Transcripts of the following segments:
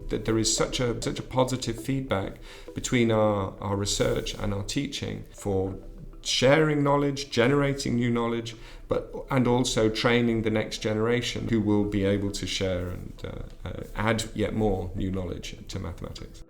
that there is such a positive feedback between our research and our teaching for sharing knowledge, generating new knowledge, and also training the next generation who will be able to share and add yet more new knowledge to mathematics.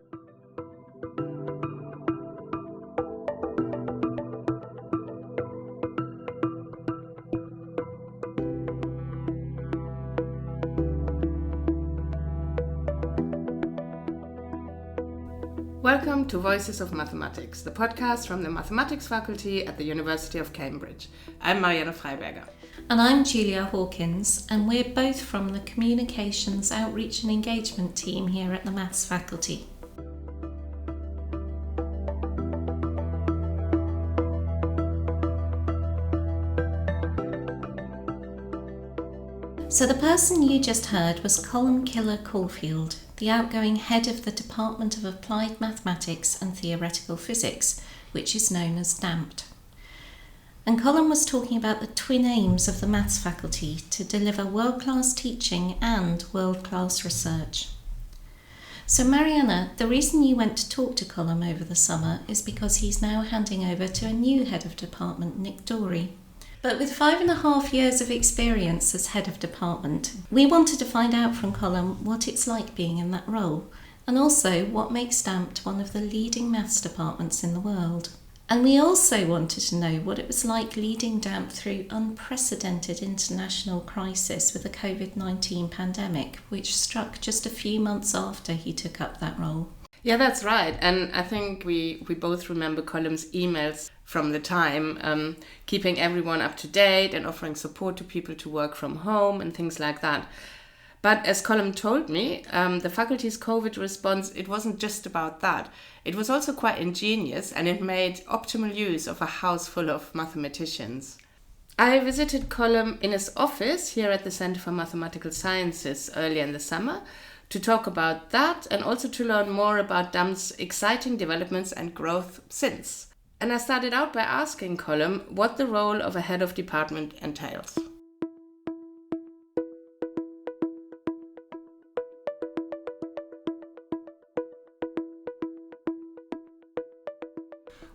Welcome to Voices of Mathematics, the podcast from the Mathematics faculty at the University of Cambridge. I'm Marianne Freiberger. And I'm Julia Hawkins, and we're both from the Communications, Outreach and Engagement team here at the Maths faculty. So the person you just heard was Colm-cille Caulfield, the outgoing head of the Department of Applied Mathematics and Theoretical Physics, which is known as DAMTP. And Colm was talking about the twin aims of the Maths faculty to deliver world-class teaching and world-class research. So Marianne, the reason you went to talk to Colm over the summer is because he's now handing over to a new head of department, Nick Dorey. But with 5.5 years of experience as head of department, we wanted to find out from Colm what it's like being in that role, and also what makes DAMTP one of the leading maths departments in the world. And we also wanted to know what it was like leading DAMTP through unprecedented international crisis with the COVID-19 pandemic, which struck just a few months after he took up that role. Yeah, that's right. And I think we both remember Colm's emails from the time, keeping everyone up to date and offering support to people to work from home and things like that. But as Colm told me, the faculty's COVID response, it wasn't just about that. It was also quite ingenious, and it made optimal use of a house full of mathematicians. I visited Colm in his office here at the Center for Mathematical Sciences earlier in the summer to talk about that and also to learn more about DAMTP's exciting developments and growth since. And I started out by asking Colm what the role of a head of department entails.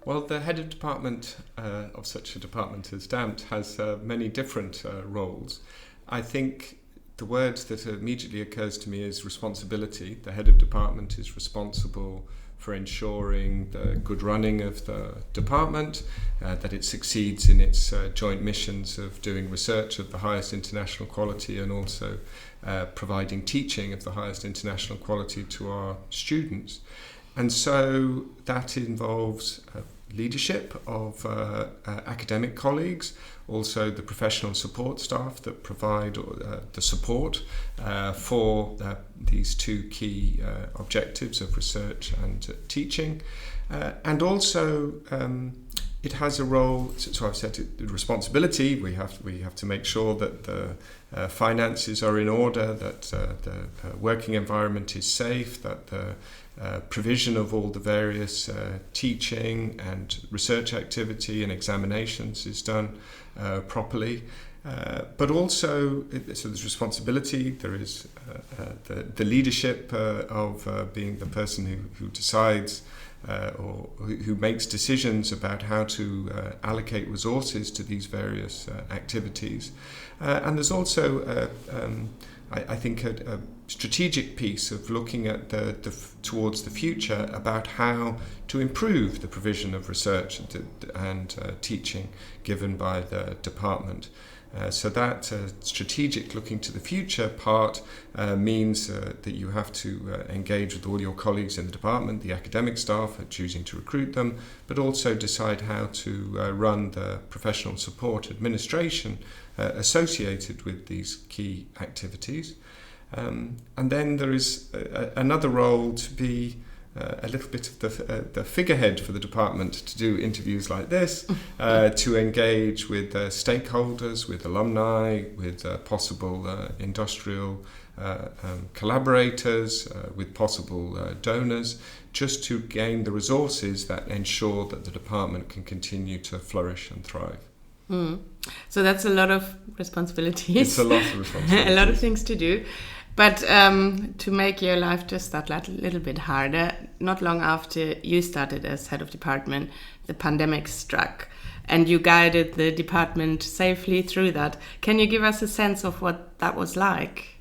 Well, the head of department of such a department as DAMTP has many different roles. I think the word that immediately occurs to me is responsibility. The head of department is responsible for ensuring the good running of the department, that it succeeds in its joint missions of doing research of the highest international quality and also providing teaching of the highest international quality to our students. And so that involves leadership of academic colleagues, also the professional support staff that provide the support for these two key objectives of research and teaching. And also it has a role, so I've said the responsibility, we have to make sure that the finances are in order, that the working environment is safe, that the provision of all the various teaching and research activity and examinations is done properly. But also, so there's responsibility, there is the leadership of being the person who decides or who makes decisions about how to allocate resources to these various activities. And there's also, I think, a strategic piece of looking at towards the future about how to improve the provision of research and teaching given by the department. So that strategic looking to the future part means that you have to engage with all your colleagues in the department, the academic staff, choosing to recruit them, but also decide how to run the professional support administration associated with these key activities. And then there is another role to be a little bit of the figurehead for the department, to do interviews like this, to engage with stakeholders, with alumni, with possible industrial collaborators, with possible donors, just to gain the resources that ensure that the department can continue to flourish and thrive. So that's a lot of responsibilities. It's a lot of responsibilities. A lot of things to do. But to make your life just that little bit harder, not long after you started as head of department, the pandemic struck, and you guided the department safely through that. Can you give us a sense of what that was like?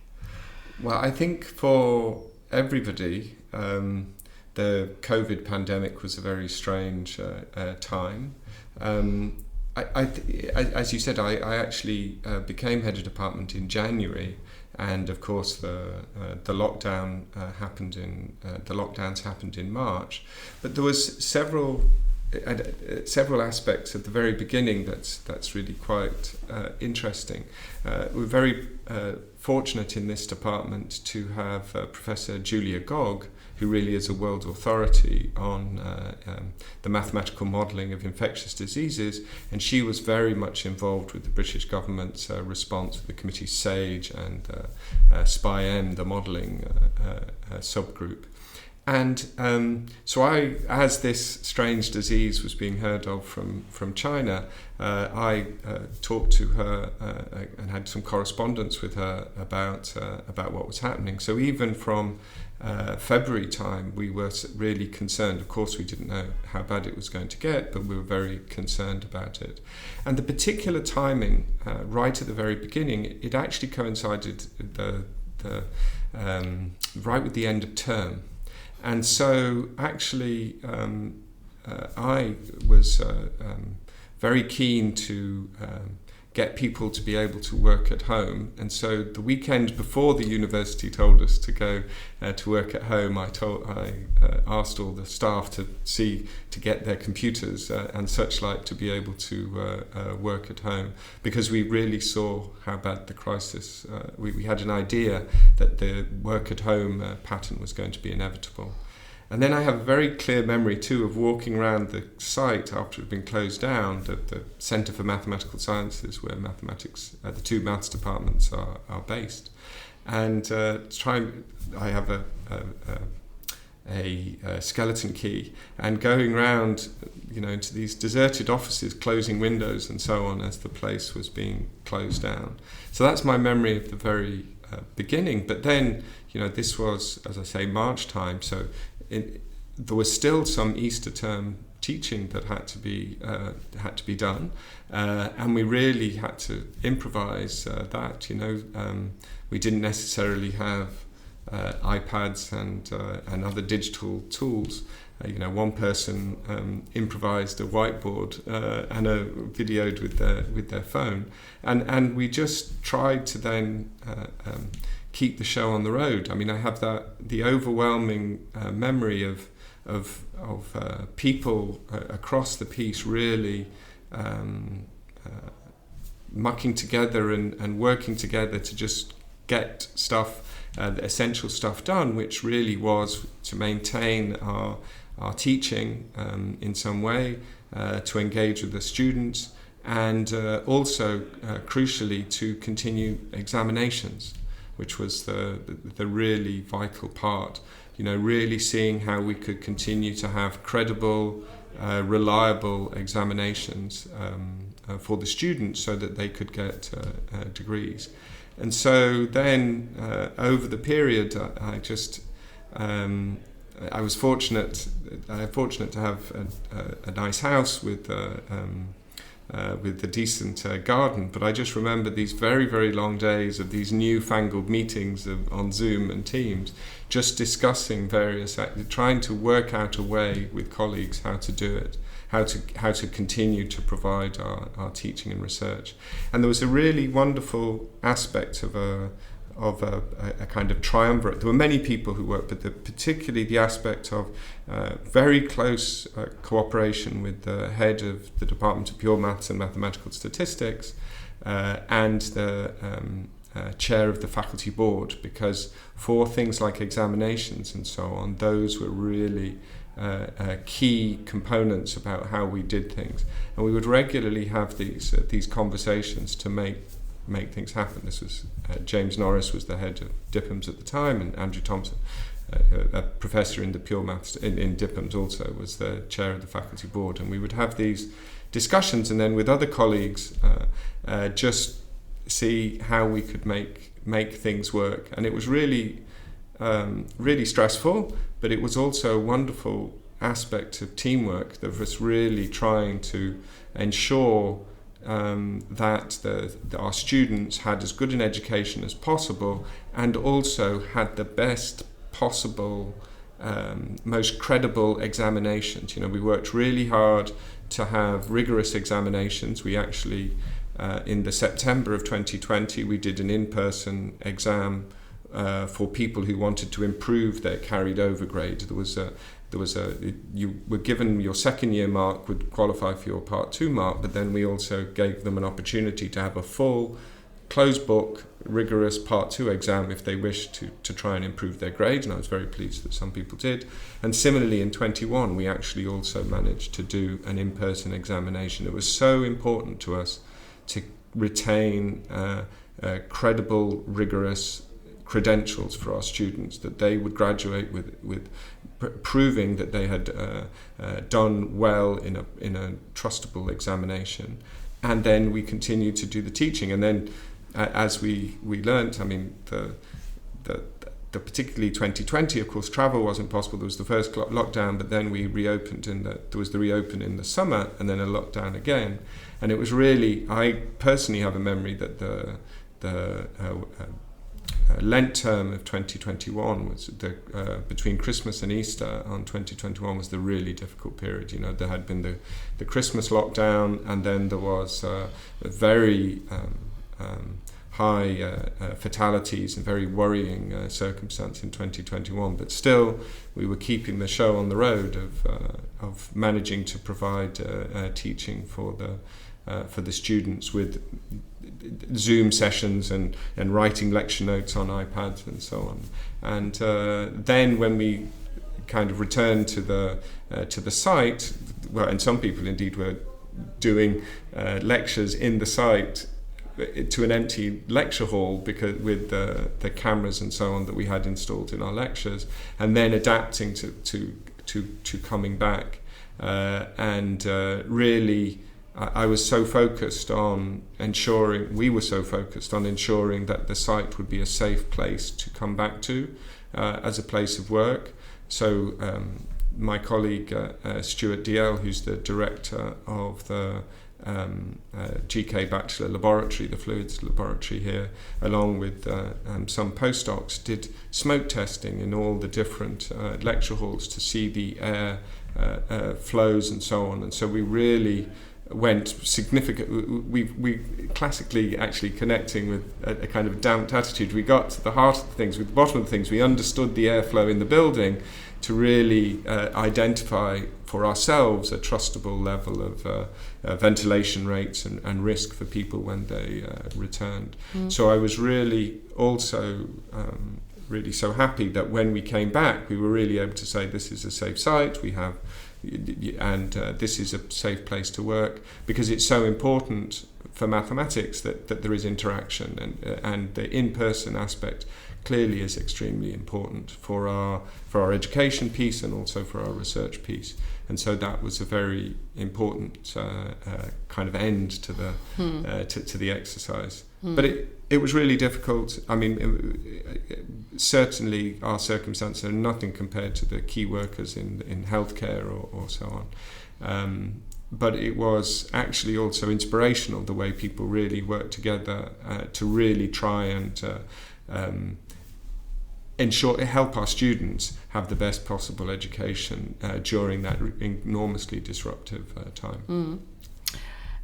Well, I think for everybody, the COVID pandemic was a very strange time. As you said, I actually became head of department in January, and of course the lockdowns happened in March. But there was several aspects at the very beginning that's really quite interesting. We're very fortunate in this department to have Professor Julia Gogg, who really is a world authority on the mathematical modelling of infectious diseases, and she was very much involved with the British government's response to the committee SAGE and SPI-M, the modelling subgroup. And so as this strange disease was being heard of from China, I talked to her and had some correspondence with her about what was happening. So even from February time, we were really concerned. Of course, we didn't know how bad it was going to get, but we were very concerned about it. And the particular timing, right at the very beginning, it actually coincided right with the end of term. And so actually I was very keen to get people to be able to work at home. And so the weekend before the university told us to go to work at home, I asked all the staff to get their computers and such like to be able to work at home, because we really saw how bad the crisis, we had an idea that the work at home pattern was going to be inevitable. And then I have a very clear memory too of walking around the site after it had been closed down, the Centre for Mathematical Sciences, where mathematics, the two maths departments are based, and I have a skeleton key, and going around, into these deserted offices, closing windows and so on as the place was being closed down. So that's my memory of the very beginning. But then, this was, as I say, March time, so there was still some Easter term teaching that had to be done, and we really had to improvise that. We didn't necessarily have iPads and other digital tools. One person improvised a whiteboard and videoed with their phone, and we just tried to then keep the show on the road. I mean, I have the overwhelming memory of people across the piece really mucking together and working together to just get stuff, the essential stuff done, which really was to maintain our teaching in some way, to engage with the students, and also crucially to continue examinations, which was the really vital part. Really seeing how we could continue to have credible, reliable examinations for the students so that they could get degrees. And so then over the period, I was fortunate to have a nice house with a decent garden, but I just remember these very, very long days of these newfangled meetings on Zoom and Teams, just discussing trying to work out a way with colleagues how to do it, how to continue to provide our teaching and research. And there was a really wonderful aspect of a kind of triumvirate. There were many people who worked, but particularly the aspect of very close cooperation with the head of the Department of Pure Maths and Mathematical Statistics and the chair of the faculty board, because for things like examinations and so on, those were really key components about how we did things. And we would regularly have these conversations to make things happen. This was James Norris was the head of DIPAMS at the time, and Andrew Thompson, a professor in the pure maths in DIPAMS, also was the chair of the faculty board. And we would have these discussions, and then with other colleagues just see how we could make make things work. And it was really, really stressful, but it was also a wonderful aspect of teamwork that was really trying to ensure that our students had as good an education as possible, and also had the best possible, most credible examinations. We worked really hard to have rigorous examinations. We actually, in the September of 2020, we did an in-person exam for people who wanted to improve their carried over grade. You were given your second year mark would qualify for your part 2 mark, but then we also gave them an opportunity to have a full closed book rigorous part 2 exam if they wished to try and improve their grades, and I was very pleased that some people did. And similarly in 21 we actually also managed to do an in-person examination. It was so important to us to retain credible, rigorous credentials for our students, that they would graduate with proving that they had done well in a trustable examination. And then we continued to do the teaching. And then as we learnt, I mean, the particularly 2020, of course, travel wasn't possible. There was the first lockdown, but then we reopened there was the reopen in the summer, and then a lockdown again. And it was really, I personally have a memory that the Lent term of 2021 was between Christmas and Easter on 2021 was the really difficult period. There had been the Christmas lockdown, and then there was a very high fatalities and very worrying circumstance in 2021. But still, we were keeping the show on the road of managing to provide teaching for the students with Zoom sessions and writing lecture notes on iPads and so on. And then when we kind of returned to the site, well, and some people indeed were doing lectures in the site to an empty lecture hall, because with the cameras and so on that we had installed in our lectures, and then adapting to coming back, and really I was so focused on ensuring, we were so focused on ensuring that the site would be a safe place to come back to as a place of work. So my colleague Stuart DL, who's the director of the GK Bachelor Laboratory, the Fluids Laboratory here, along with some postdocs, did smoke testing in all the different lecture halls to see the air flows and so on. And so we really went significant. We classically actually connecting with a kind of damped attitude. We got to the heart of things, with the bottom of things. We understood the airflow in the building to really identify for ourselves a trustable level of ventilation rates and risk for people when they returned. So I was really also really so happy that when we came back, we were really able to say this is a safe site. We have, and this is a safe place to work, because it's so important for mathematics that there is interaction, and the in-person aspect clearly is extremely important for our education piece and also for our research piece. And so that was a very important kind of end to the exercise. But it was really difficult. I mean, certainly our circumstances are nothing compared to the key workers in healthcare or so on. But it was actually also inspirational, the way people really worked together to really try and help our students have the best possible education during that enormously disruptive time.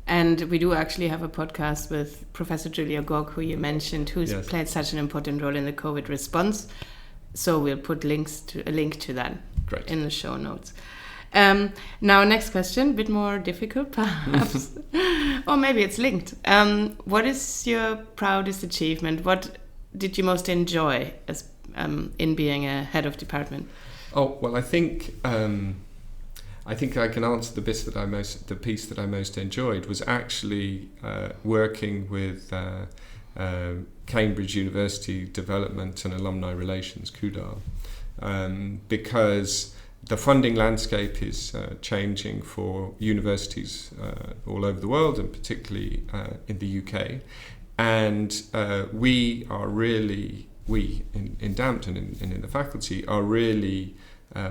And we do actually have a podcast with Professor Julia Gog, who you mentioned, who's played such an important role in the COVID response. So we'll put a link to that in the show notes. Now, next question, a bit more difficult perhaps, or maybe it's linked. What is your proudest achievement? What did you most enjoy as in being a head of department? Oh, well, I think I can answer the piece that I most enjoyed was actually working with Cambridge University Development and Alumni Relations, CUDAL, because the funding landscape is changing for universities all over the world, and particularly in the UK. And we in DAMT and in the faculty are really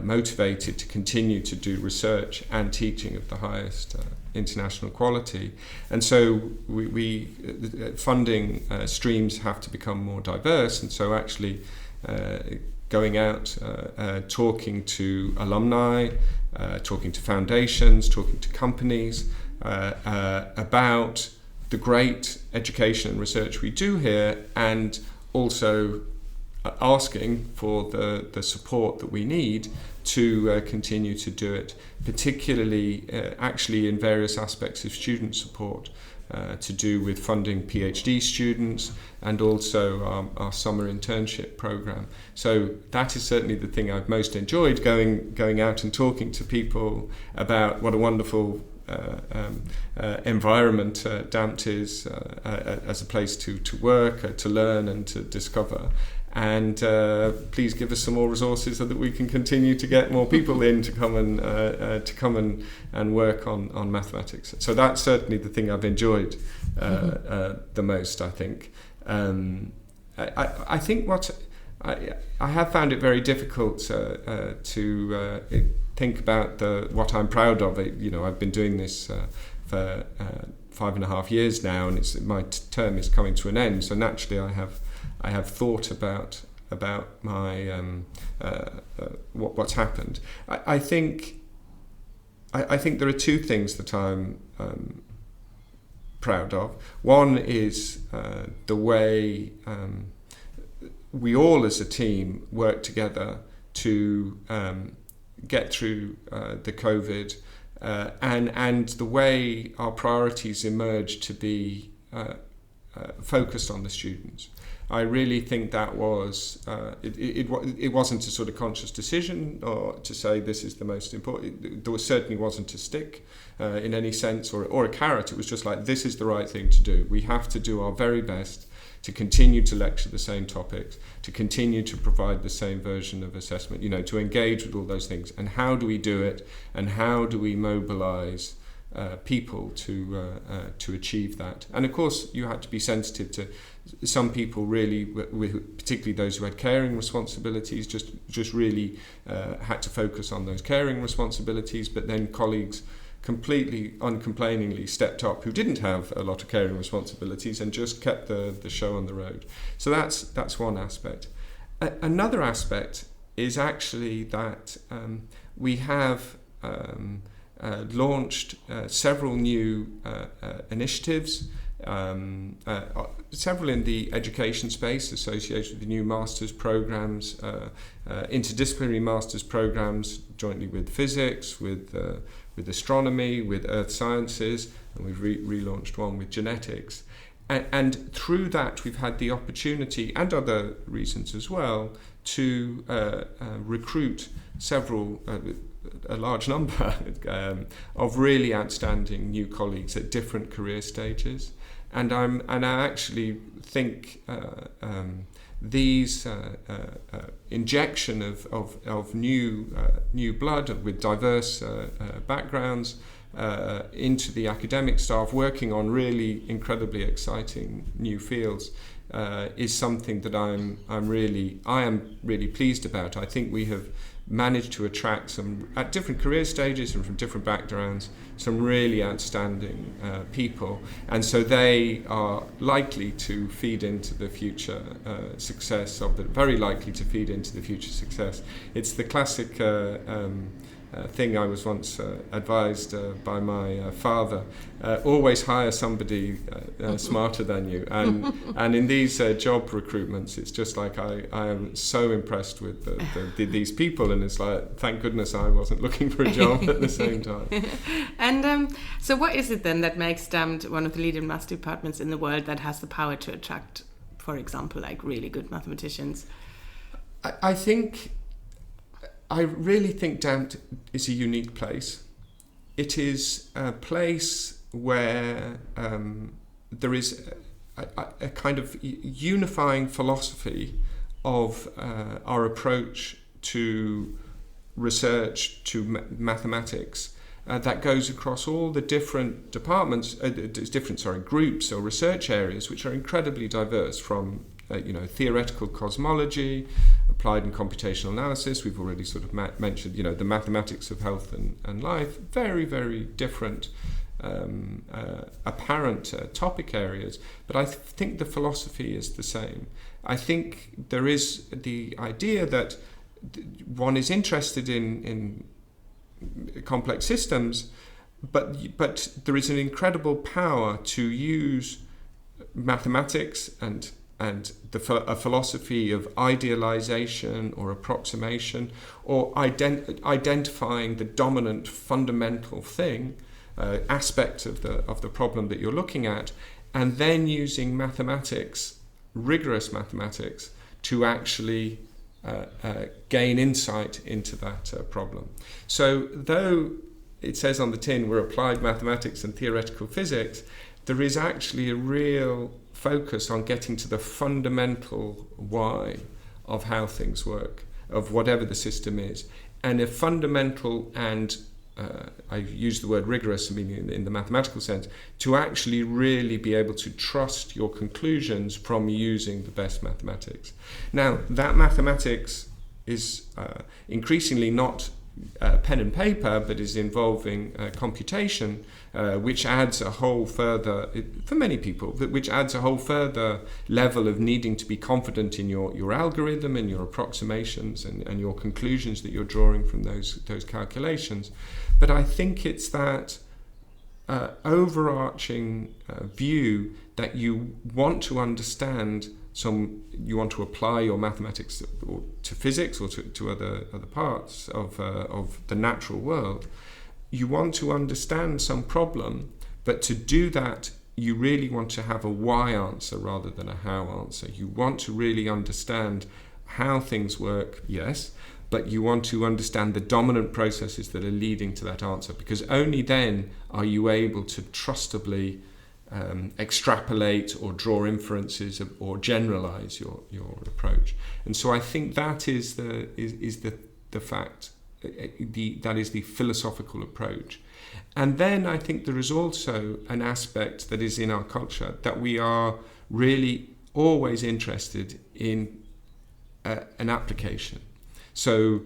motivated to continue to do research and teaching of the highest international quality. And so we funding streams have to become more diverse, and so actually going out, talking to alumni, talking to foundations, talking to companies about the great education and research we do here, and also asking for the support that we need to continue to do it, particularly actually in various aspects of student support, to do with funding PhD students and also our summer internship program. So that is certainly the thing I've most enjoyed, going out and talking to people about what a wonderful environment DAMT is as a place to work, to learn and to discover. And please give us some more resources so that we can continue to get more people in to come and work on mathematics. So that's certainly the thing I've enjoyed the most, I think. I think what I have found it very difficult to think about what I'm proud of. I've been doing this for 5.5 years now, and my term is coming to an end. So naturally, I have thought about my what's happened. I think there are two things that I'm proud of. One is the way we all as a team work together to get through the COVID, and the way our priorities emerged to be focused on the students. I really think that was it wasn't a sort of conscious decision or to say this is the most important. There certainly wasn't a stick in any sense or a carrot. It was just like, this is the right thing to do. We have to do our very best to continue to lecture the same topics, to continue to provide the same version of assessment, to engage with all those things. And how do we do it? And how do we mobilize people to achieve that? And of course, you had to be sensitive to some people, really, particularly those who had caring responsibilities, just really had to focus on those caring responsibilities. But then colleagues completely uncomplainingly stepped up who didn't have a lot of caring responsibilities and just kept the show on the road. So that's one aspect. Another aspect is actually that we have launched several new initiatives, several in the education space associated with the new master's programs, interdisciplinary master's programs jointly with physics, with astronomy, with earth sciences, and we've relaunched one with genetics. And through that, we've had the opportunity, and other reasons as well, to recruit a large number of really outstanding new colleagues at different career stages. And I actually think these injection of new blood with diverse backgrounds into the academic staff working on really incredibly exciting new fields is something that I am really pleased about. I think we have managed to attract some, at different career stages and from different backgrounds, some really outstanding people, and so they are likely to feed into the future success very likely to feed into the future success. It's the classic thing I was once advised by my father: always hire somebody smarter than you. And in these job recruitments, it's just like I am so impressed with these people, and it's like, thank goodness I wasn't looking for a job at the same time. And so what is it then that makes DAMT one of the leading maths departments in the world that has the power to attract, for example, like really good mathematicians? I really think DAMT is a unique place. It is a place where there is a kind of unifying philosophy of our approach to research, to mathematics, that goes across all the different departments, groups or research areas, which are incredibly diverse, from theoretical cosmology, applied and computational analysis. We've already sort of mentioned, the mathematics of health and life. Very, very different apparent topic areas, but I think the philosophy is the same. I think there is the idea that one is interested in complex systems, but there is an incredible power to use mathematics and a philosophy of idealization or approximation, or identifying the dominant fundamental thing, aspect of the problem that you're looking at, and then using mathematics, rigorous mathematics, to actually gain insight into that problem. So though it says on the tin we're applied mathematics and theoretical physics, there is actually a real focus on getting to the fundamental why of how things work, of whatever the system is, and a fundamental and I use the word rigorous, meaning in the mathematical sense, to actually really be able to trust your conclusions from using the best mathematics. Now, that mathematics is increasingly not pen and paper, but is involving computation, which adds a whole further, for many people, which adds a whole further level of needing to be confident in your algorithm and your approximations and your conclusions that you're drawing from those calculations. But I think it's that overarching view that you want to understand you want to apply your mathematics to physics or to other parts of the natural world. You want to understand some problem, but to do that, you really want to have a why answer rather than a how answer. You want to really understand how things work, yes, but you want to understand the dominant processes that are leading to that answer, because only then are you able to trustably extrapolate or draw inferences or generalize your approach. And so I think that is the fact, that is the philosophical approach. And then I think there is also an aspect that is in our culture that we are really always interested in an application. So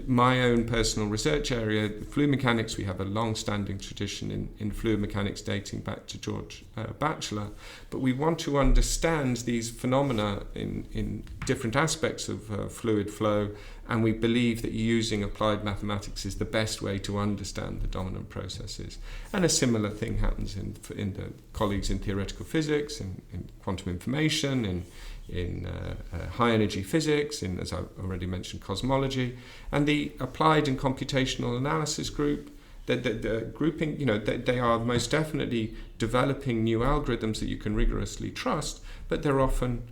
my own personal research area, fluid mechanics, we have a long-standing tradition in fluid mechanics dating back to George Batchelor, but we want to understand these phenomena in different aspects of fluid flow, and we believe that using applied mathematics is the best way to understand the dominant processes. And a similar thing happens in the colleagues in theoretical physics, in quantum information, in high energy physics, in, as I already mentioned, cosmology, and the applied and computational analysis group. The grouping, they are most definitely developing new algorithms that you can rigorously trust, but they're often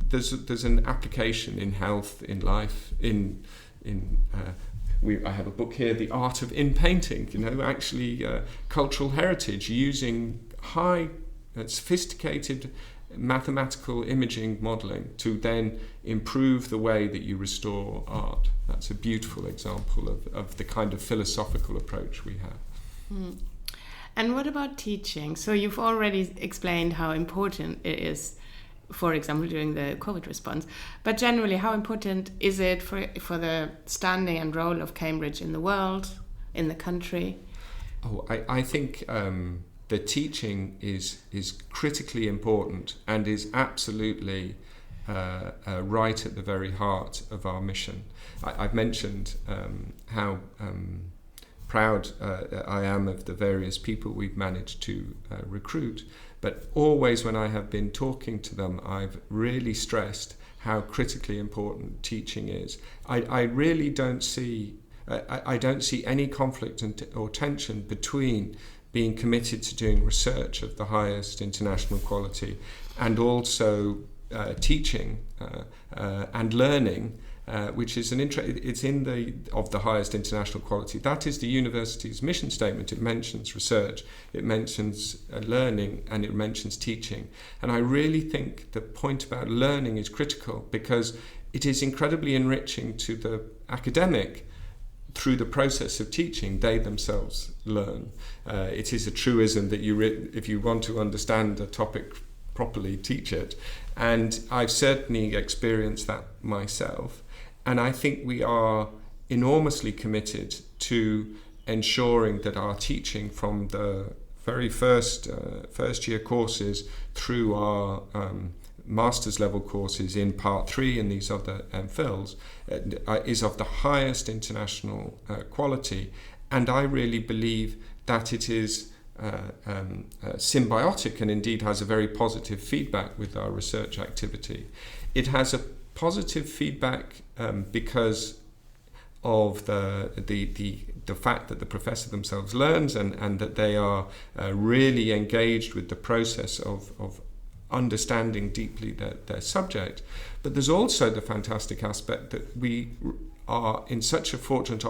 there's an application in health, in life, I have a book here, The Art of In Painting, cultural heritage, using high, sophisticated mathematical imaging modelling to then improve the way that you restore art. That's a beautiful example of the kind of philosophical approach we have. Mm. And what about teaching? So you've already explained how important it is, for example, during the COVID response. But generally, how important is it for the standing and role of Cambridge in the world, in the country? Oh, I think the teaching is critically important and is absolutely right at the very heart of our mission. I've mentioned how proud I am of the various people we've managed to recruit, but always when I have been talking to them, I've really stressed how critically important teaching is. I really don't see I don't see any conflict or tension between being committed to doing research of the highest international quality and also teaching and learning, which is it's of the highest international quality. That is the university's mission statement. It mentions research, it mentions learning, and it mentions teaching. And I really think the point about learning is critical, because it is incredibly enriching to the academic through the process of teaching, they themselves learn. It is a truism that if you want to understand a topic properly, teach it. And I've certainly experienced that myself. And I think we are enormously committed to ensuring that our teaching from the very first year courses through our master's level courses in part 3 and these other MPhils is of the highest international quality. And I really believe that it is symbiotic and indeed has a very positive feedback with our research activity. It has a positive feedback because of the fact that the professor themselves learns and that they are really engaged with the process of understanding deeply their subject. But there's also the fantastic aspect that we are in such a fortunate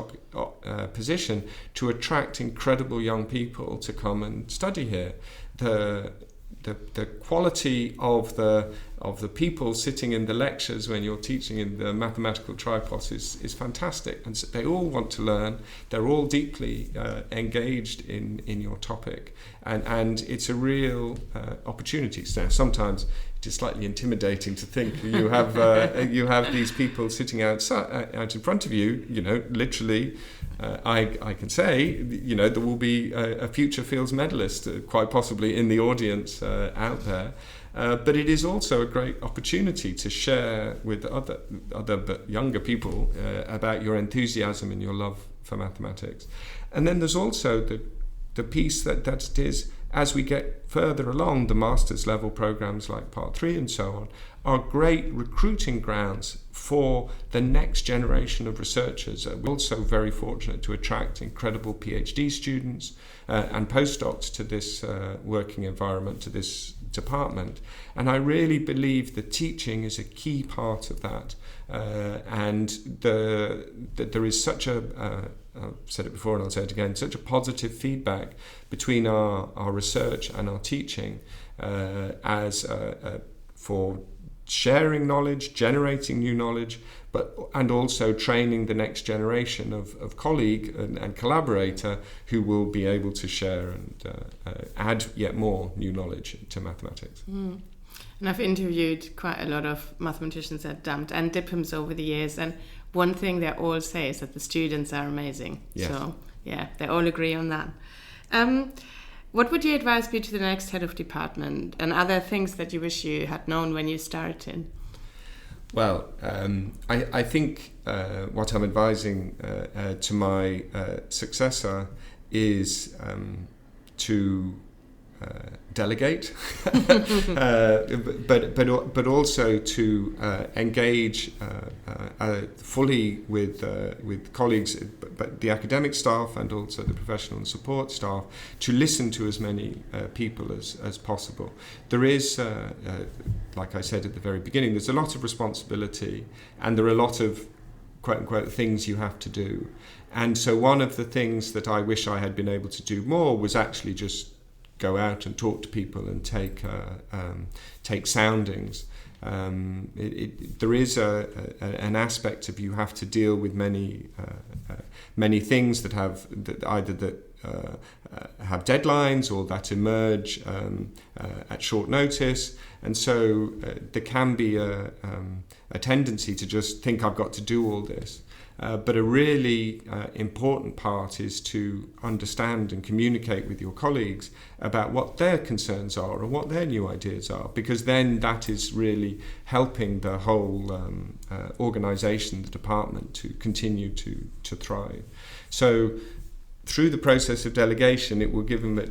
position to attract incredible young people to come and study here. The quality of the people sitting in the lectures when you're teaching in the mathematical tripos is fantastic, and so they all want to learn. They're all deeply engaged in your topic, and it's a real opportunity. So sometimes it is slightly intimidating to think you have these people sitting out in front of you. Literally. I can say, there will be a future Fields medalist, quite possibly in the audience out there. But it is also a great opportunity to share with other but younger people about your enthusiasm and your love for mathematics. And then there's also the piece that it is, as we get further along, the master's level programs like Part 3 and so on are great recruiting grounds for the next generation of researchers. We're also very fortunate to attract incredible PhD students and postdocs to this working environment, to this department. And I really believe that teaching is a key part of that. And there is such I've said it before and I'll say it again, such a positive feedback between our research and our teaching as for sharing knowledge, generating new knowledge, and also training the next generation of colleague and collaborator who will be able to share and add yet more new knowledge to mathematics. Mm. And I've interviewed quite a lot of mathematicians at DAMT and DIPMs over the years, and one thing they all say is that the students are amazing. Yes. So, yeah, they all agree on that. What would your advice be to the next head of department, and other things that you wish you had known when you started? Well, I think what I'm advising to my successor is to delegate, but also to engage fully with colleagues, but the academic staff and also the professional and support staff, to listen to as many people as possible. There is, like I said at the very beginning, there's a lot of responsibility, and there are a lot of quote-unquote things you have to do. And so one of the things that I wish I had been able to do more was actually just go out and talk to people and take soundings. There is an aspect of you have to deal with many things that have deadlines or that emerge at short notice, and so there can be a tendency to just think I've got to do all this. But a really important part is to understand and communicate with your colleagues about what their concerns are and what their new ideas are, because then that is really helping the whole organisation, the department, to continue to thrive. So through the process of delegation, it will give them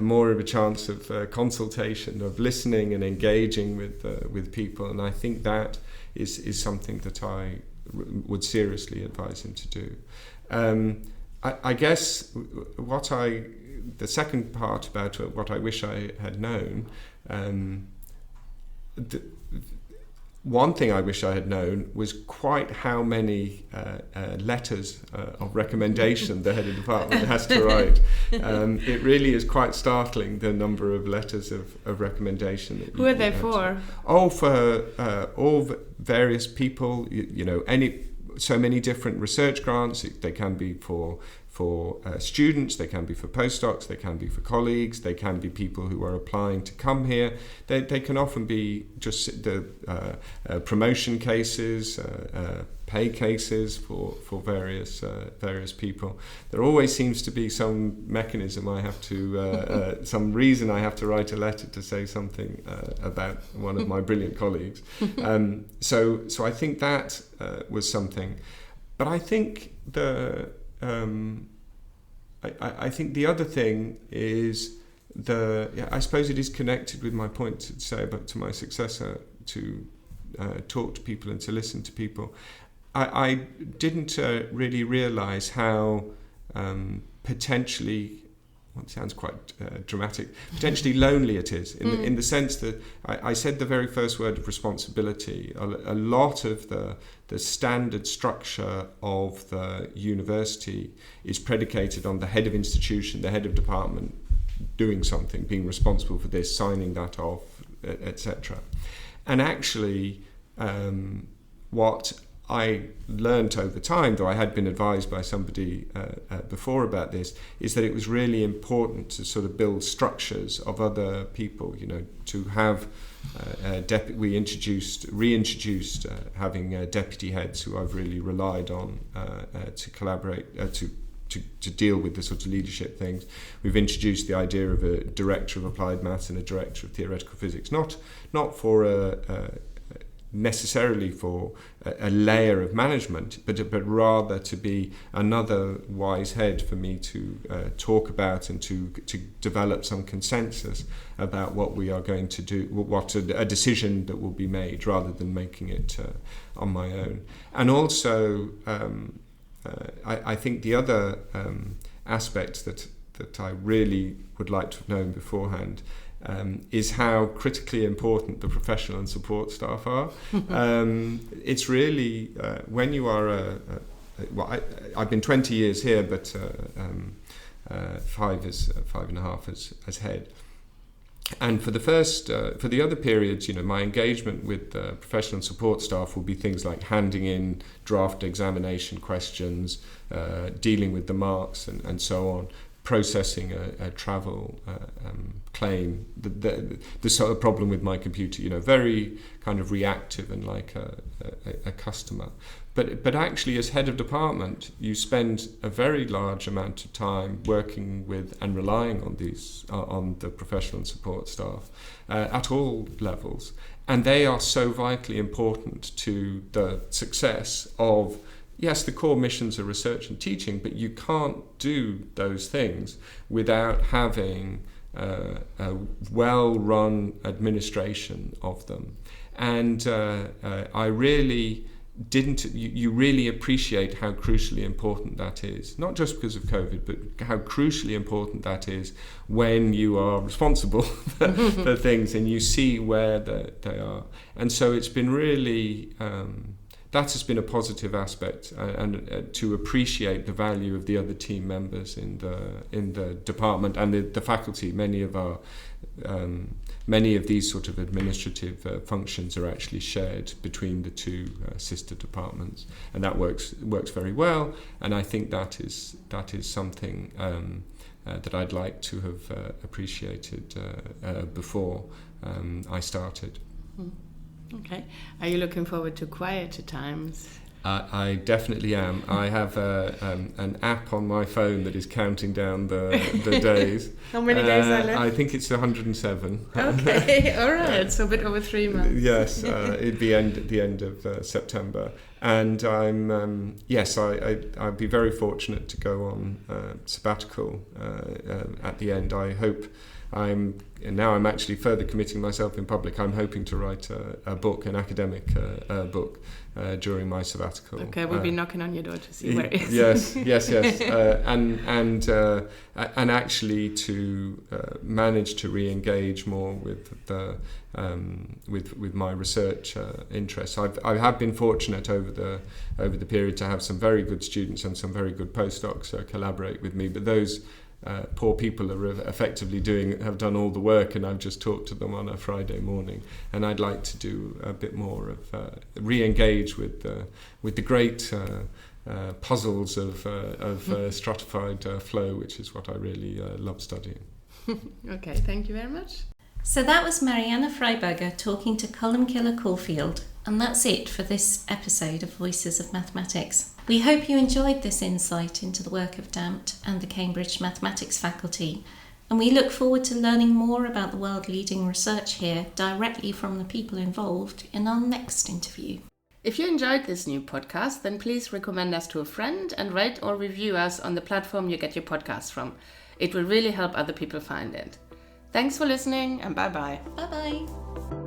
more of a chance of consultation, of listening and engaging with people, and I think that is something that I would seriously advise him to do. I guess the second part about what I wish I had known, one thing I wish I had known was quite how many letters of recommendation the head of department has to write. It really is quite startling, the number of letters of recommendation. Who are they for? For all various people, so many different research grants. They can be for students, they can be for postdocs, they can be for colleagues, they can be people who are applying to come here. They can often be just the promotion cases, pay cases for various people. There always seems to be some mechanism I have to, some reason I have to write a letter to say something about one of my brilliant colleagues. So I think that was something. But I think I think the other thing is I suppose it is connected with my point to say about to my successor to talk to people and to listen to people. I didn't really realise how potentially, well, it sounds quite dramatic, potentially lonely it is in the sense that I said the very first word of responsibility. A lot of the standard structure of the university is predicated on the head of institution, the head of department doing something, being responsible for this, signing that off, etc. And actually, what I learnt over time, though I had been advised by somebody before about this, is that it was really important to sort of build structures of other people, to have we reintroduced having deputy heads who I've really relied on to collaborate, to deal with the sort of leadership things. We've introduced the idea of a director of applied maths and a director of theoretical physics, not for necessarily for a layer of management, but rather to be another wise head for me to talk about and to develop some consensus about what we are going to do, what a decision that will be made, rather than making it on my own. And also, I think the other aspect that I really would like to have known beforehand is how critically important the professional and support staff are. It's really, when you are I've been 20 years here, but 5.5 as head. And for the other periods, my engagement with professional and support staff will be things like handing in draft examination questions, dealing with the marks and so on, processing a travel claim, the sort of problem with my computer, very kind of reactive and like a customer. But actually, as head of department, you spend a very large amount of time working with and relying on on the professional and support staff at all levels. And they are so vitally important to the success of, yes, the core missions are research and teaching, but you can't do those things without having a well-run administration of them. And I really you really appreciate how crucially important that is, not just because of COVID, but how crucially important that is when you are responsible for things and you see where they are. And so it's been really that has been a positive aspect, and to appreciate the value of the other team members in the department and the faculty. Many of these sort of administrative functions are actually shared between the two sister departments, and that works very well. And I think that is something that I'd like to have appreciated before I started. Okay. Are you looking forward to quieter times? I definitely am. I have an app on my phone that is counting down the days. How many days are left? I think it's 107. Okay, all right. So a bit over 3 months. Yes, it'd be at the end of September. And I'm I'd be very fortunate to go on sabbatical at the end. I hope I'm actually further committing myself in public. I'm hoping to write a book, an academic book, during my sabbatical. Okay, we'll be knocking on your door to see where it is. Yes. And actually to manage to re-engage more with the with my research interests. I have been fortunate over the period to have some very good students and some very good postdocs collaborate with me, but those poor people are effectively have done all the work, and I've just talked to them on a Friday morning. And I'd like to do a bit more of re-engage with the great puzzles of stratified flow, which is what I really love studying. Okay, thank you very much. So that was Marianne Freiberger talking to Colm-cille Caulfield, and that's it for this episode of Voices of Mathematics. We hope you enjoyed this insight into the work of DAMT and the Cambridge Mathematics faculty, and we look forward to learning more about the world-leading research here directly from the people involved in our next interview. If you enjoyed this new podcast, then please recommend us to a friend and rate or review us on the platform you get your podcasts from. It will really help other people find it. Thanks for listening, and bye-bye. Bye-bye.